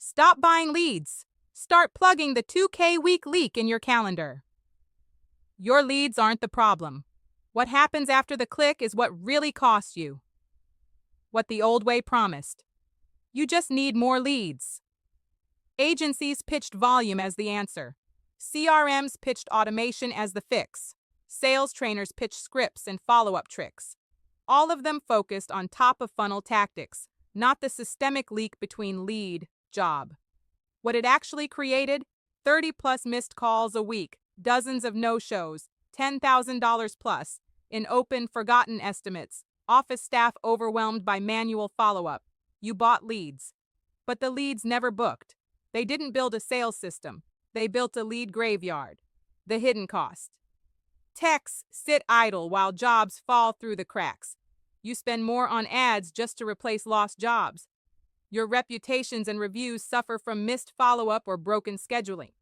Stop buying leads. Start plugging the 2K week leak in your calendar. Your leads aren't the problem. What happens after the click is what really costs you. What the old way promised. You just need more leads. Agencies pitched volume as the answer. CRMs pitched automation as the fix. Sales trainers pitched scripts and follow-up tricks. All of them focused on top-of-funnel tactics, not the systemic leak between lead, job. What it actually created? 30-plus missed calls a week, dozens of no-shows, $10,000 plus in open, forgotten estimates, office staff overwhelmed by manual follow-up. You bought leads. But the leads never booked. They didn't build a sales system. They built a lead graveyard. The hidden cost. Techs sit idle while jobs fall through the cracks. You spend more on ads just to replace lost jobs. Your reputations and reviews suffer from missed follow-up or broken scheduling.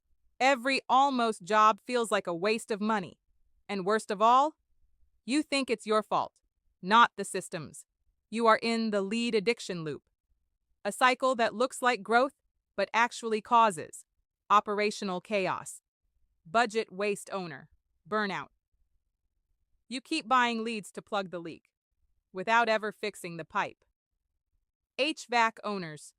Every almost job feels like a waste of money. And worst of all, you think it's your fault, not the system's. You are in the lead addiction loop. A cycle that looks like growth, but actually causes operational chaos. Budget waste owner, burnout. You keep buying leads to plug the leak, without ever fixing the pipe. HVAC owners,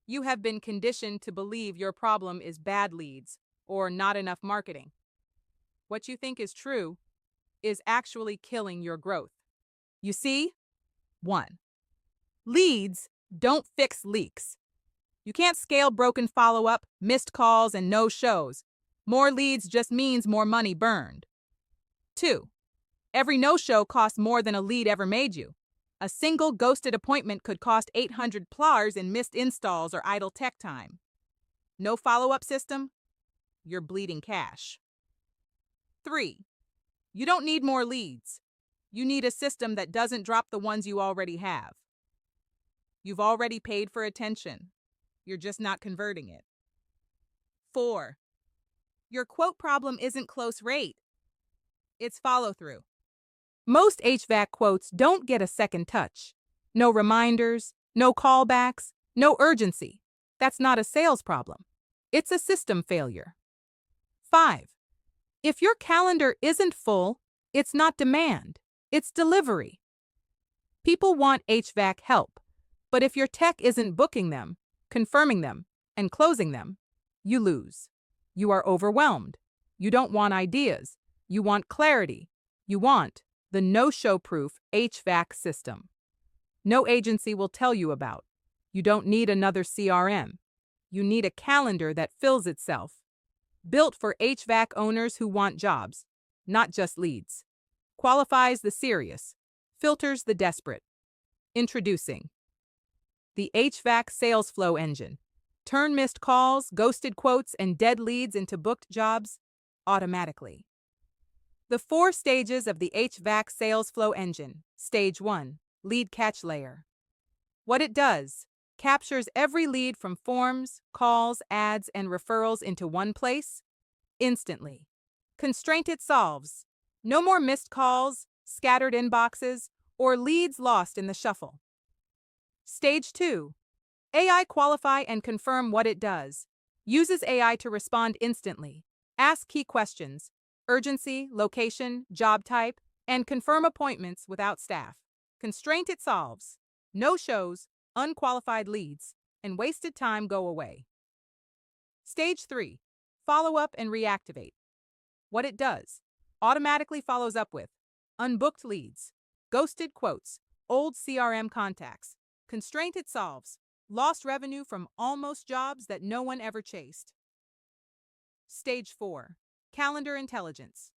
you have been conditioned to believe your problem is bad leads or not enough marketing. What you think is true is actually killing your growth. You see? 1. Leads don't fix leaks. You can't scale broken follow-up, missed calls, and no-shows. More leads just means more money burned. 2. Every no-show costs more than a lead ever made you. A single ghosted appointment could cost $800 in missed installs or idle tech time. No follow-up system? You're bleeding cash. 3. You don't need more leads. You need a system that doesn't drop the ones you already have. You've already paid for attention. You're just not converting it. 4. Your quote problem isn't close rate. It's follow-through. Most HVAC quotes don't get a second touch. No reminders, no callbacks, no urgency. That's not a sales problem. It's a system failure. 5. If your calendar isn't full, it's not demand. It's delivery. People want HVAC help, but if your tech isn't booking them, confirming them, and closing them, you lose. You are overwhelmed. You don't want ideas. You want clarity. You want the no-show-proof HVAC system. No agency will tell you about. You don't need another CRM. You need a calendar that fills itself. Built for HVAC owners who want jobs, not just leads. Qualifies the serious. Filters the desperate. Introducing the HVAC Salesflow Engine. Turn missed calls, ghosted quotes, and dead leads into booked jobs automatically. The 4 stages of the HVAC Salesflow Engine. Stage 1, Lead Catch Layer. What it does: captures every lead from forms, calls, ads, and referrals into one place, instantly. Constraint it solves. No more missed calls, scattered inboxes, or leads lost in the shuffle. Stage 2, AI qualify and confirm. What it does: uses AI to respond instantly, ask key questions, urgency, location, job type, and confirm appointments without staff. Constraint it solves. No shows, unqualified leads, and wasted time go away. Stage 3, follow up and reactivate. What it does: automatically follows up with unbooked leads, ghosted quotes, old CRM contacts. Constraint it solves. Lost revenue from almost jobs that no one ever chased. Stage 4, calendar intelligence.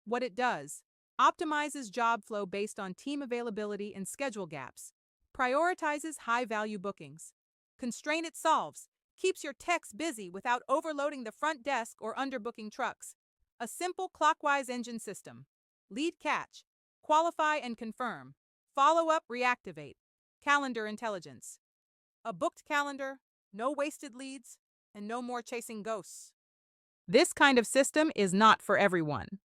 What it does: optimizes job flow based on team availability and schedule gaps. Prioritizes high-value bookings. Constraint it solves. Keeps your techs busy without overloading the front desk or underbooking trucks. A simple clockwise engine system. Lead catch, qualify and confirm, follow up, reactivate. Calendar intelligence. A booked calendar, no wasted leads, and no more chasing ghosts. This kind of system is not for everyone.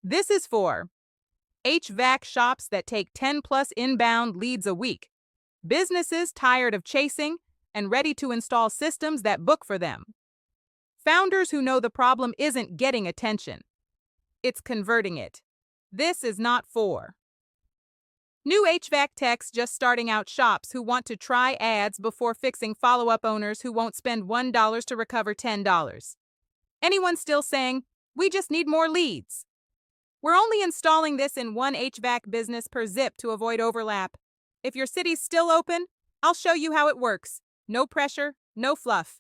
This is for HVAC shops that take 10-plus inbound leads a week. Businesses tired of chasing and ready to install systems that book for them. Founders who know the problem isn't getting attention. It's converting it. This is not for new HVAC techs just starting out, shops who want to try ads before fixing, follow-up owners who won't spend $1 to recover $10. Anyone still saying, we just need more leads? We're only installing this in one HVAC business per zip to avoid overlap. If your city's still open, I'll show you how it works. No pressure, no fluff.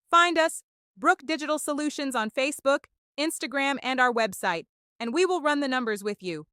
Find us, Brook Digital Solutions, on Facebook, Instagram, and our website, and we will run the numbers with you.